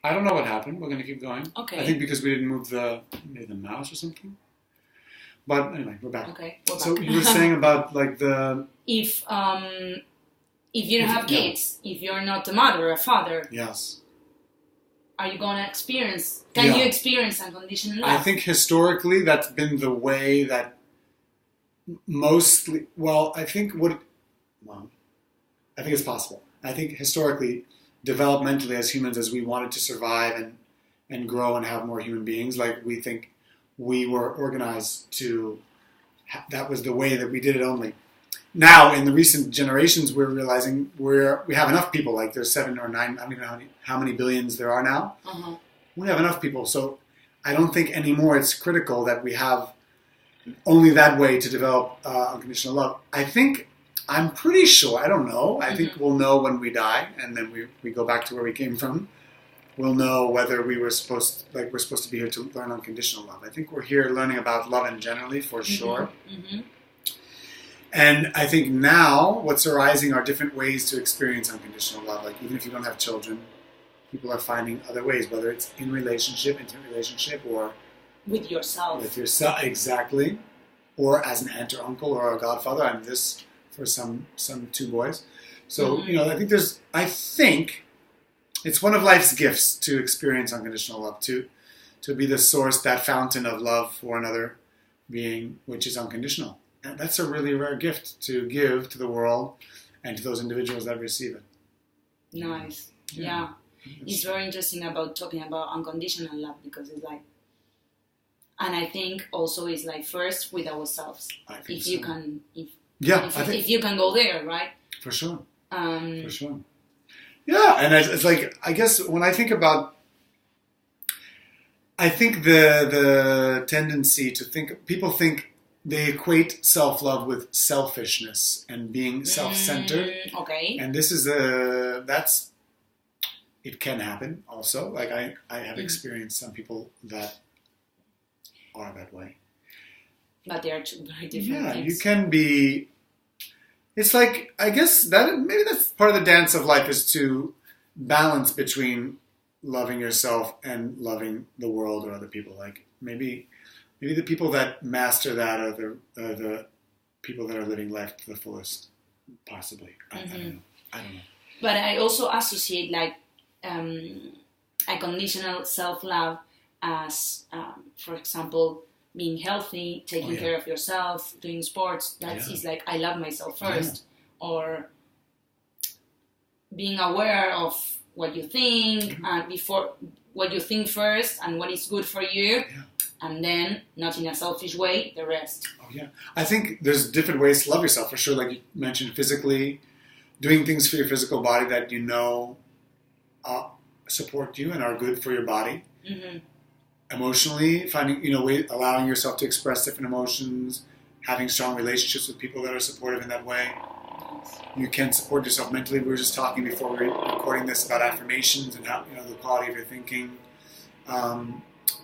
I don't know what happened. We're going to keep going. Okay. I think because we didn't move maybe the mouse or something. But anyway, we're back. Okay, we're back. So you were saying about like the... If you don't have kids, if you're not a mother or a father, yes, are you going to experience... Can you experience unconditional love? I think historically that's been the way that mostly... Well, I think it's possible. I think historically, developmentally as humans, as we wanted to survive and grow and have more human beings, like we think we were organized to... That was the way that we did it only. Now, in the recent generations, we're realizing we have enough people. Like there's 7 or 9, I don't even know how many billions there are now. Uh-huh. We have enough people. So I don't think anymore it's critical that we have only that way to develop unconditional love. I'm pretty sure, I don't know. I think we'll know when we die and then we go back to where we came from. We'll know whether we're supposed to be here to learn unconditional love. I think we're here learning about love in generally, for sure. Mm-hmm. And I think now what's arising are different ways to experience unconditional love. Like even if you don't have children, people are finding other ways, whether it's intimate relationship, or with yourself. Exactly. Or as an aunt or uncle or a godfather. I'm this for some 2 boys. So, I think it's one of life's gifts to experience unconditional love, to be the source, that fountain of love for another being, which is unconditional. And that's a really rare gift to give to the world and to those individuals that receive it. Nice. Yeah. It's very interesting about talking about unconditional love because it's like, and I think also it's like first with ourselves. I think if so. you can, if you can go there, right? For sure. For sure. Yeah, and it's like, I guess when I think about, I think the tendency to think, people think they equate self-love with selfishness and being self-centered. Okay. And this is it can happen also. Like I have experienced some people that are that way. But they are two very different things. You can be, it's like, I guess maybe that's part of the dance of life, is to balance between loving yourself and loving the world or other people. Like maybe the people that master that are the people that are living life to the fullest, possibly. I don't know. But I also associate like unconditional self-love as, for example, being healthy, taking care of yourself, doing sports. That is like, I love myself first. Or being aware of what you think, before what you think first and what is good for you. Yeah. And then, not in a selfish way, the rest. Oh, yeah. I think there's different ways to love yourself, for sure. Like you mentioned, physically, doing things for your physical body that you know support you and are good for your body. Mm-hmm. Emotionally, finding, allowing yourself to express different emotions, having strong relationships with people that are supportive in that way. You can support yourself mentally. We were just talking before we were recording this about affirmations and how, the quality of your thinking.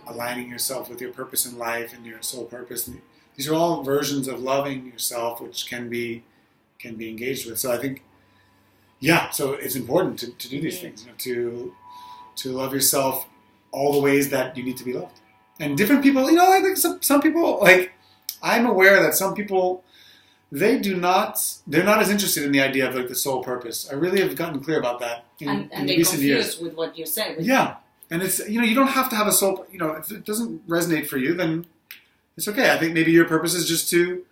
Aligning yourself with your purpose in life and your soul purpose. And these are all versions of loving yourself, which can be engaged with. So I think, so it's important to do these things, to love yourself all the ways that you need to be loved. And different people, I think some people, like, I'm aware that some people, they're not as interested in the idea of like the soul purpose. I really have gotten clear about that in recent years. With what you said. Yeah. And it's, you don't have to have a soul, if it doesn't resonate for you, then it's okay. I think maybe your purpose is just to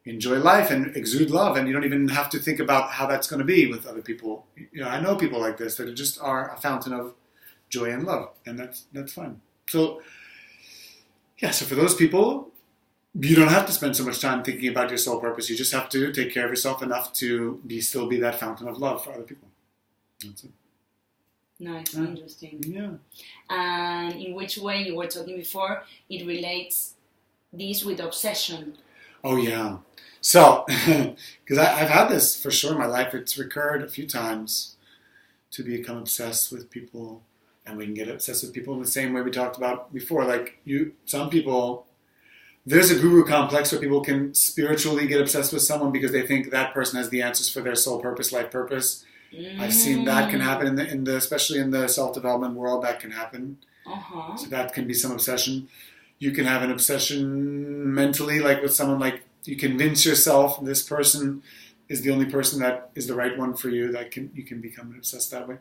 enjoy life and exude love, and you don't even have to think about how that's going to be with other people. I know people like this that just are a fountain of joy and love, and that's fine. So, so for those people, you don't have to spend so much time thinking about your soul purpose. You just have to take care of yourself enough to still be that fountain of love for other people. That's it. Nice, interesting. Yeah. And in which way, you were talking before, it relates this with obsession. Oh, yeah. So, because I've had this for sure in my life. It's recurred a few times to become obsessed with people. And we can get obsessed with people in the same way we talked about before. Like, some people, there's a guru complex where people can spiritually get obsessed with someone because they think that person has the answers for their soul purpose, life purpose. I've seen that can happen especially in the self-development world. That can happen. So that can be some obsession. You can have an obsession mentally, like with someone, like you convince yourself this person is the only person that is the right one for you. You can become obsessed that way.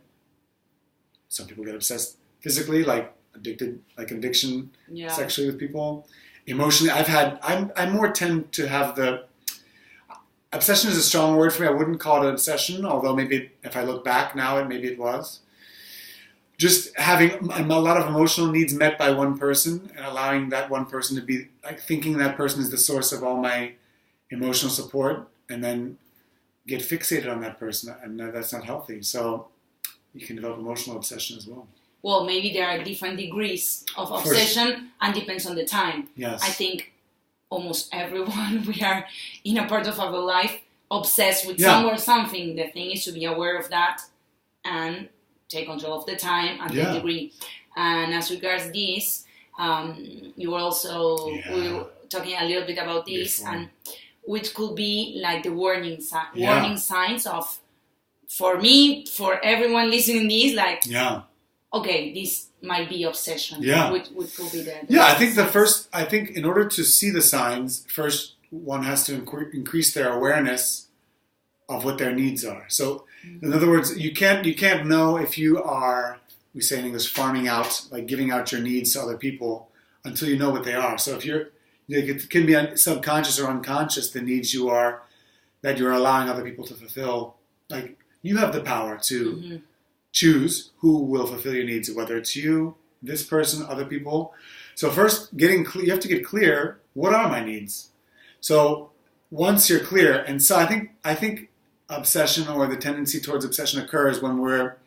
Some people get obsessed physically, like addiction, sexually with people. Emotionally, I more tend to have the obsession is a strong word for me. I wouldn't call it an obsession, although maybe if I look back now, maybe it was. Just having a lot of emotional needs met by one person and allowing that one person to be, like thinking that person is the source of all my emotional support, and then get fixated on that person, and that's not healthy. So you can develop emotional obsession as well. Well, maybe there are different degrees of obsession and depends on the time. Yes. I think almost everyone, we are in a part of our life obsessed with someone or something. The thing is to be aware of that and take control of the time and the degree. And as regards this, you were also we were talking a little bit about this, and which could be like the warning signs of, for me, for everyone listening to this, like, okay, this might be obsession. Which could be the I think in order to see the signs, first one has to increase their awareness of what their needs are. So, in other words, you can't know if you are, we say in English, farming out, like giving out your needs to other people until you know what they are. So if it can be subconscious or unconscious, the needs that you're allowing other people to fulfill. Like, you have the power to choose who will fulfill your needs, whether it's you, this person, other people. So first, you have to get clear, what are my needs? So once you're clear, and so I think obsession, or the tendency towards obsession, occurs when we're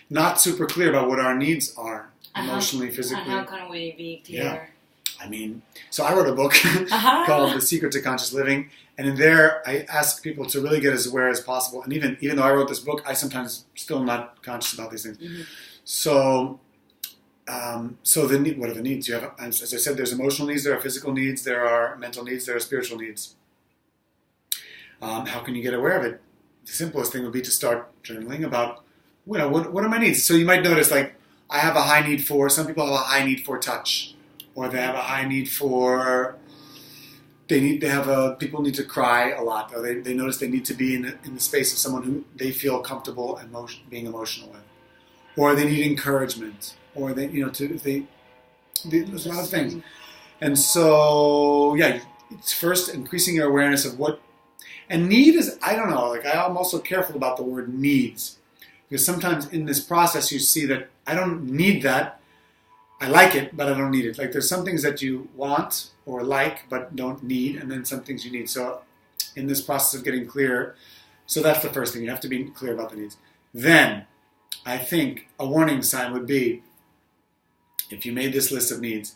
not super clear about what our needs are, emotionally, physically. How can we be clear? So I wrote a book called The Secret to Conscious Living, and in there I ask people to really get as aware as possible. And even though I wrote this book, I sometimes still am not conscious about these things. So what are the needs? You have, as I said, there's emotional needs, there are physical needs, there are mental needs, there are spiritual needs. How can you get aware of it? The simplest thing would be to start journaling about, what are my needs? So you might notice, like, I have a high need for, some people have a high need for touch, or they have a high need for, people need to cry a lot, or they notice they need to be in the space of someone who they feel comfortable being emotional with, or they need encouragement, or there's a lot of things. And so, it's first increasing your awareness of what. And need is, I don't know, like I'm also careful about the word needs. Because sometimes in this process you see that I don't need that. I like it, but I don't need it. Like there's some things that you want or like, but don't need, and then some things you need. So in this process of getting clear, so that's the first thing. You have to be clear about the needs. Then, I think a warning sign would be, if you made this list of needs,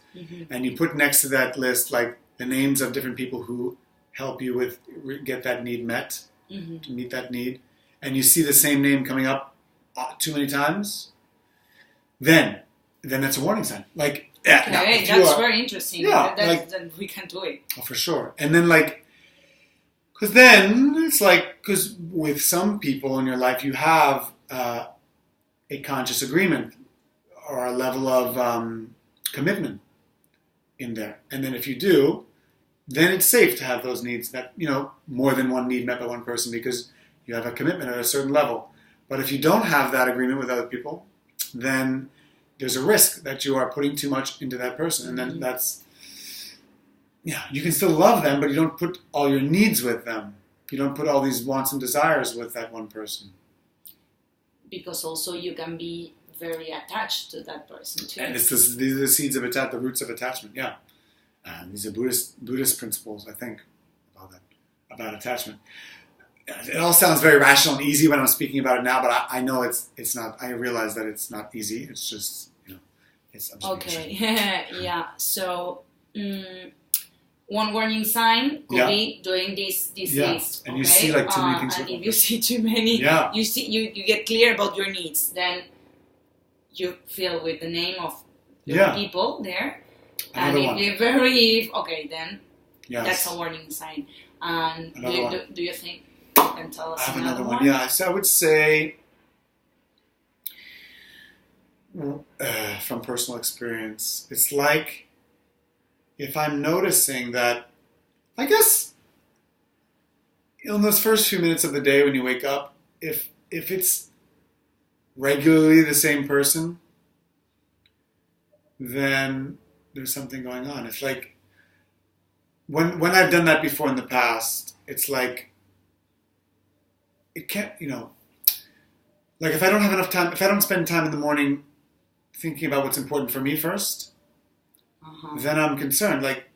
and you put next to that list like the names of different people who help you get that need met, to meet that need, and you see the same name coming up too many times, then that's a warning sign. Like, okay, that's very interesting. Then we can do it. Oh, for sure. And then because then it's because with some people in your life you have a conscious agreement or a level of commitment in there, and then if you do, then it's safe to have those needs met, more than one need met by one person, because you have a commitment at a certain level. But if you don't have that agreement with other people, then there's a risk that you are putting too much into that person. And then you can still love them, but you don't put all your needs with them. You don't put all these wants and desires with that one person. Because also you can be very attached to that person too. And these are the seeds of attachment, the roots of attachment, these are Buddhist principles, I think, about attachment. It all sounds very rational and easy when I'm speaking about it now, but I know it's not. I realize that it's not easy. It's just, it's okay. So one warning sign could be doing this list. And you see too many things. And if you see too many, you get clear about your needs. Then you fill with the name of the people there. Another and if you're then that's a warning sign. And do you think you can tell us another one? Yeah, so I would say from personal experience. It's like if I'm noticing that, I guess, in those first few minutes of the day when you wake up, if it's regularly the same person, then there's something going on. It's like when I've done that before in the past, it's like it can't, like if I don't have enough time, if I don't spend time in the morning thinking about what's important for me first, then I'm concerned. Like,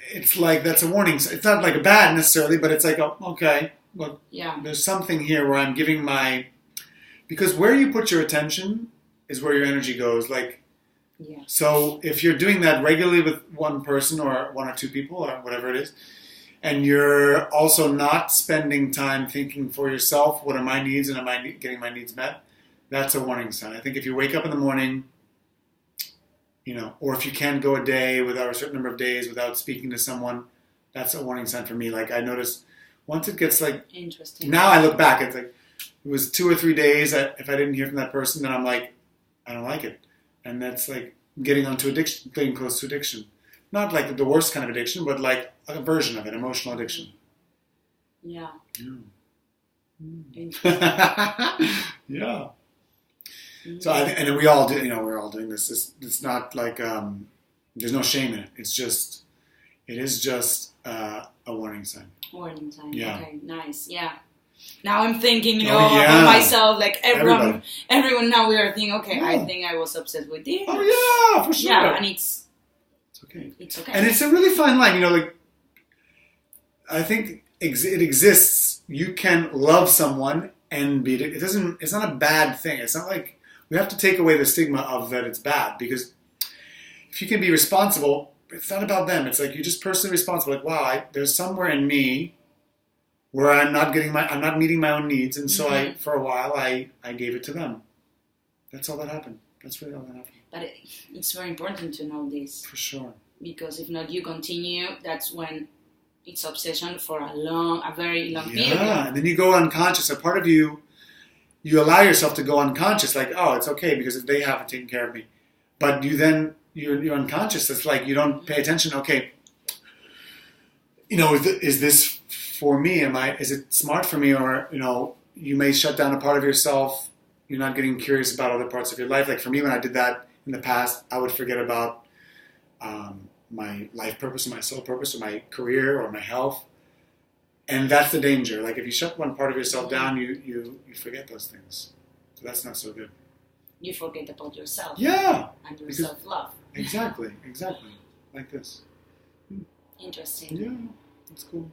it's like that's a warning. It's not like a bad necessarily, but it's like, oh, okay, well, there's something here where I'm giving because where you put your attention is where your energy goes. Like, so if you're doing that regularly with one person or one or two people or whatever it is, and you're also not spending time thinking for yourself, what are my needs and am I getting my needs met? That's a warning sign. I think if you wake up in the morning, or if you can't go a day without a certain number of days without speaking to someone, that's a warning sign for me. Like, I notice once it gets like, interesting. Now I look back, it's like, it was 2 or 3 days that if I didn't hear from that person, then I'm like, I don't like it. And that's like getting close to addiction. Not like the worst kind of addiction, but like a version of it, emotional addiction. Yeah. Yeah. So and we all do, we're all doing this. It's not like there's no shame in it. It is just a warning sign. Warning sign. Yeah. Okay. Nice. Yeah. Now I'm thinking, about myself. Like everyone now we are thinking, okay, I think I was obsessed with this. Oh yeah, for sure. Yeah, and it's okay. It's okay. And it's a really fine line, like I think it exists. You can love someone and be. It's not a bad thing. It's not like we have to take away the stigma of that it's bad, because if you can be responsible, it's not about them. It's like you're just personally responsible. Like, wow, there's somewhere in me where I'm not meeting my own needs, and so for a while I gave it to them. That's all that happened. That's really all that happened. But it's very important to know this. For sure. Because if not, you continue. That's when it's obsession for a very long period. Yeah, and then you go unconscious. A part of you allow yourself to go unconscious. Like, oh, it's okay because they haven't taken care of me. But you're unconscious. It's like you don't pay attention. Okay, is this for me? Is it smart for me? Or, you may shut down a part of yourself. You're not getting curious about other parts of your life. Like for me, when I did that in the past, I would forget about my life purpose or my soul purpose or my career or my health. And that's the danger. Like if you shut one part of yourself down, you forget those things. So that's not so good. You forget about yourself. Yeah. And your self-love. Exactly. Like this. Interesting. Yeah, that's cool.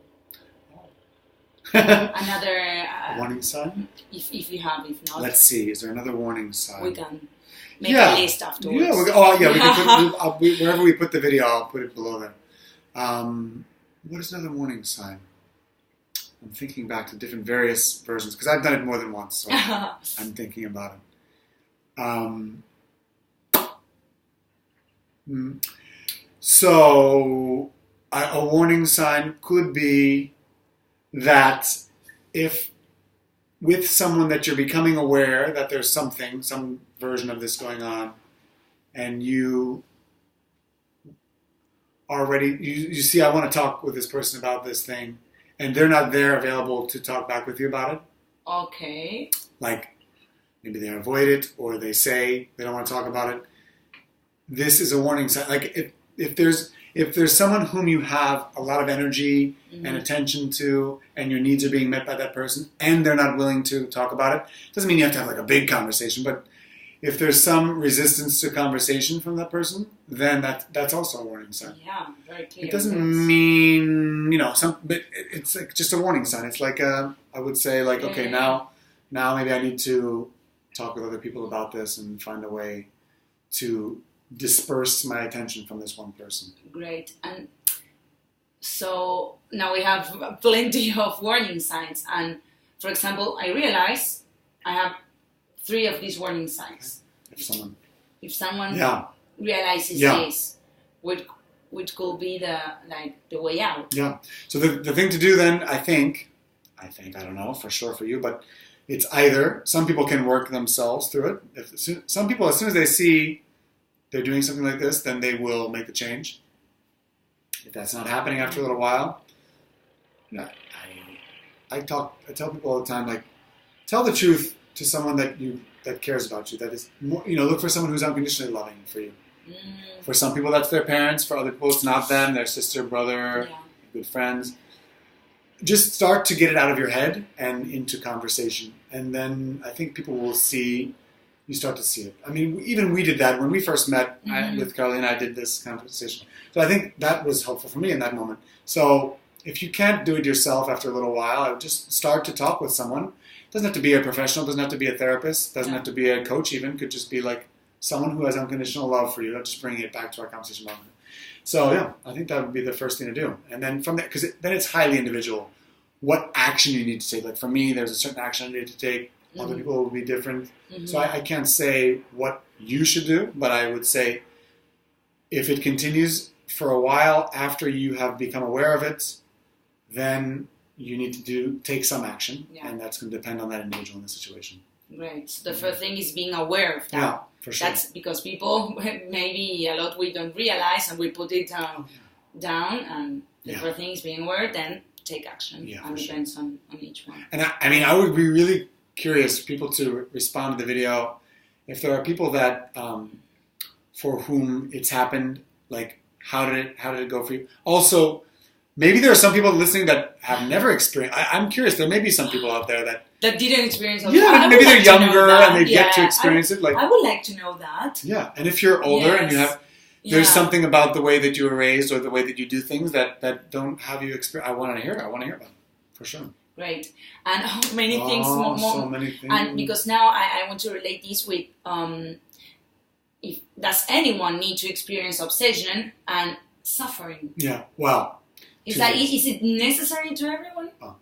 Another warning sign? If you have, if not. Let's see. Is there another warning sign? We can make a list afterwards. Yeah. We can wherever we put the video, I'll put it below there. What is another warning sign? I'm thinking back to different various versions because I've done it more than once, so I'm thinking about it. So a warning sign could be that if with someone that you're becoming aware that there's some version of this going on, and you already, you see, I want to talk with this person about this thing, and they're not there available to talk back with you about it. Okay. Like, maybe they avoid it, or they say they don't want to talk about it. This is a warning sign. Like, if there's someone whom you have a lot of energy and attention to, and your needs are being met by that person, and they're not willing to talk about it, doesn't mean you have to have like a big conversation, but if there's some resistance to conversation from that person, then that's also a warning sign. Yeah, very clear. It doesn't mean, but it's like just a warning sign. It's like I would say like, okay, now maybe I need to talk with other people about this and find a way to disperse my attention from this one person. Great. And so now we have plenty of warning signs. And for example, I realize I have 3 of these warning signs. If someone realizes this, which could be the way out. Yeah. So the thing to do then, I think, I don't know for sure for you, but it's either some people can work themselves through it. Some people, as soon as they see they're doing something like this, then they will make the change. If that's not happening after a little while, I tell people all the time, like, tell the truth to someone that cares about you. That is, look for someone who's unconditionally loving for you. For some people, that's their parents. For other people, it's not them. Their sister, brother, good friends. Just start to get it out of your head and into conversation, and then I think people will see. You start to see it. I mean, even we did that when we first met with Carolina. I did this conversation, so I think that was helpful for me in that moment. So if you can't do it yourself after a little while, I would just start to talk with someone. It doesn't have to be a professional. Doesn't have to be a therapist. Doesn't have to be a coach. Even could just be like someone who has unconditional love for you. I'm just bringing it back to our conversation moment. So I think that would be the first thing to do, and then from there, because then it's highly individual. What action you need to take? Like for me, there's a certain action I need to take. Other people will be different. So I can't say what you should do, but I would say if it continues for a while after you have become aware of it, then you need to take some action, and that's going to depend on that individual in the situation. Right. So the first thing is being aware of that. Yeah, for sure. That's because people, maybe a lot we don't realize, and we put it down, and the first thing is being aware, then take action. Yeah, and depends on each one. And I would be really curious people to respond to the video if there are people that for whom it's happened, like how did it go for you? Also, maybe there are some people listening that have never experienced. I'm curious. There may be some people out there that didn't experience it. Yeah, maybe they're younger and they've yet to experience it. Like I would like to know that. Yeah, and if you're older and you have, there's something about the way that you were raised or the way that you do things that don't have you experience. I want to hear about it for sure. Right, and how many things more, so many things. And because now I want to relate this with if does anyone need to experience obsession and suffering? Yeah, wow. Is it necessary to everyone? Oh.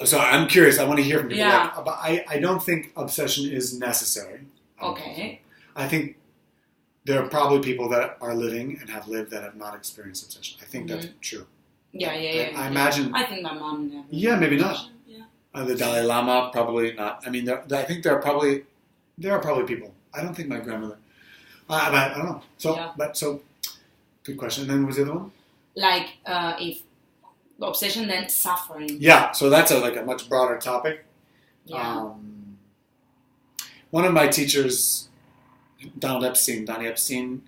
So I'm curious. I want to hear from people. Yeah. But I don't think obsession is necessary. Okay. I think there are probably people that are living and have lived that have not experienced obsession. I think that's true. Yeah. I imagine. I think my mom never. Yeah, maybe not. Yeah. The Dalai Lama, probably not. I mean, I think there are probably people. I don't think my grandmother. I don't know. So, good question. And then what was the other one? Like if obsession, then suffering. Yeah. So that's a much broader topic. Yeah. One of my teachers, Donnie Epstein,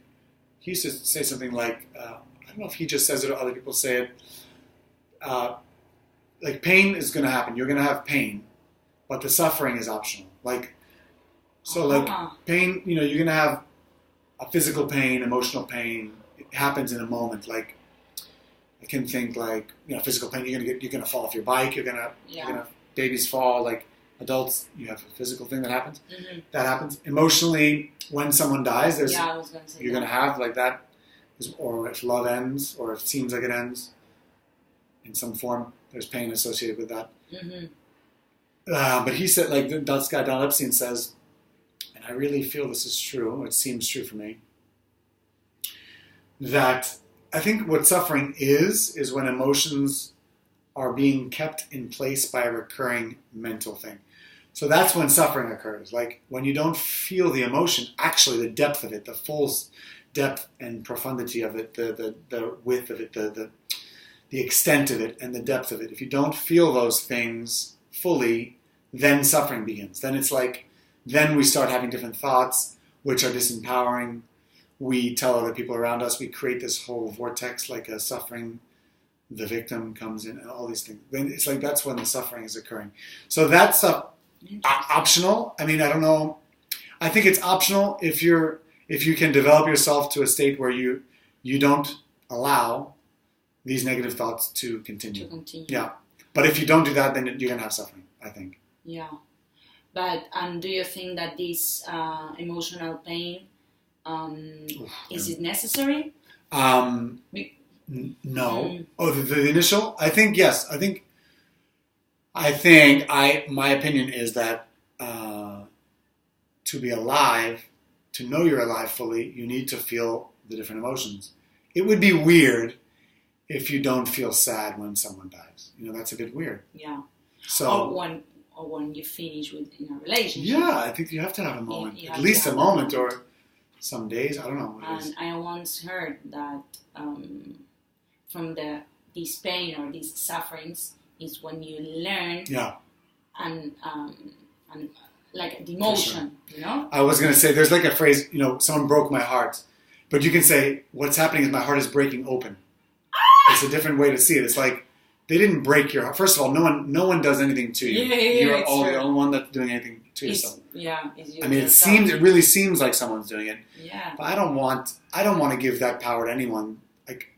he used to say something like, I don't know if he just says it or other people say it, like pain is going to happen. You're going to have pain, but the suffering is optional. Like pain, you're going to have a physical pain, emotional pain. It happens in a moment. Like I can think like, physical pain, you're going to fall off your bike. You're going to babies fall, like adults, you have a physical thing that happens. Mm-hmm. That happens. Emotionally, when someone dies, you're going to have like that. Or if love ends, or if it seems like it ends in some form, there's pain associated with that. Mm-hmm. But he said, like this guy, Donnie Epstein says, and I really feel this is true, it seems true for me, that I think what suffering is when emotions are being kept in place by a recurring mental thing. So that's when suffering occurs. Like when you don't feel the emotion, actually the depth of it, the full depth and profundity of it, the width of it, the extent of it, and the depth of it. If you don't feel those things fully, then suffering begins. Then it's like, then we start having different thoughts, which are disempowering. We tell other people around us, we create this whole vortex, like a suffering, the victim comes in, and all these things. Then it's like, that's when the suffering is occurring. So that's optional. I mean, I don't know. I think it's optional if you can develop yourself to a state where you don't allow these negative thoughts to continue. Yeah. But if you don't do that, then you're going to have suffering, I think. Yeah. But do you think that this emotional pain, is it necessary? No. Oh, the initial? I think, yes. My opinion is that to be alive, to know you're alive fully, you need to feel the different emotions. It would be weird if you don't feel sad when someone dies. That's a bit weird. Yeah. So or when you finish in a relationship. Yeah, I think you have to have a moment, You at have least to a have moment, or some days. I don't know what it is. And I once heard that from this pain or these sufferings is when you learn and like the emotion, you know? I was going to say, there's like a phrase, someone broke my heart. But you can say, what's happening is my heart is breaking open. It's a different way to see it. It's like, they didn't break your heart. First of all, no one does anything to you. You're all the only one that's doing anything to yourself. It's I mean, it really seems like someone's doing it. Yeah. But I don't want to give that power to anyone. Like,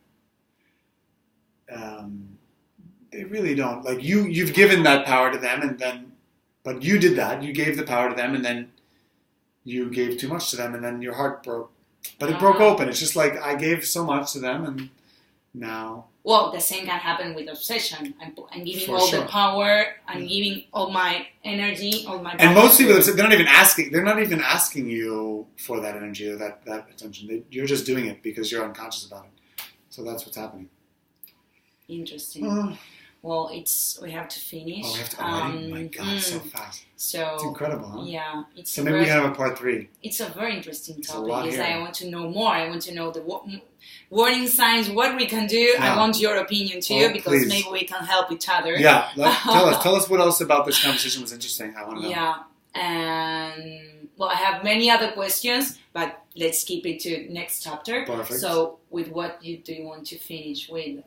they really don't. Like, you've given that power to them, but you did that. You gave the power to them, and then you gave too much to them, and then your heart broke. But it broke open. It's just like, I gave so much to them, and now... Well, the same can happen with obsession. I'm giving all the power. I'm giving all my energy, all my... And most people, they're not even asking you for that energy or that attention. You're just doing it because you're unconscious about it. So that's what's happening. Interesting. Well, we have to finish. Oh, we have to already? My God, so fast. So it's incredible, huh? Yeah. So maybe we have a part 3. It's a very interesting topic. I want to know more. I want to know the warning signs, what we can do. Yeah. I want your opinion too, because maybe we can help each other. Yeah. Tell us what else about this conversation was interesting. I want to know. Yeah. And well, I have many other questions, but let's keep it to next chapter. Perfect. So with what do you want to finish with?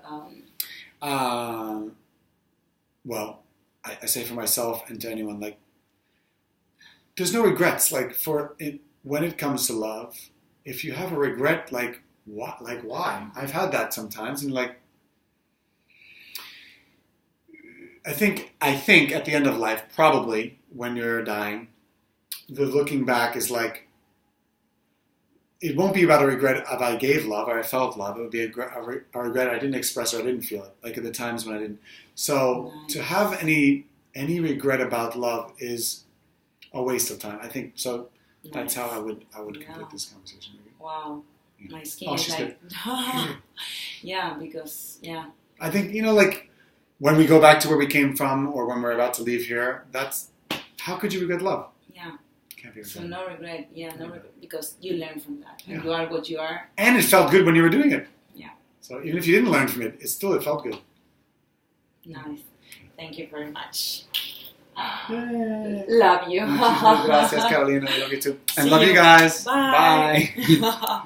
Well, I say for myself and to anyone, like, there's no regrets. Like, when it comes to love, if you have a regret, like, what? Like, why? I've had that sometimes, and like, I think at the end of life, probably when you're dying, the looking back is like, it won't be about a regret if I gave love or I felt love. It would be a regret I didn't express or I didn't feel it, like at the times when I didn't. So to have any regret about love is a waste of time, I think. So that's how I would complete this conversation. Wow, my skin is like, because I think like when we go back to where we came from or when we're about to leave here, that's how could you regret love? Yeah. So no regret, no regret, because you learn from that. And you are what you are. And it felt good when you were doing it. Yeah. So even if you didn't learn from it, it felt good. Nice. Thank you very much. Yay. Love you. Gracias, Carolina. I love you too. And love you guys. Bye. Bye.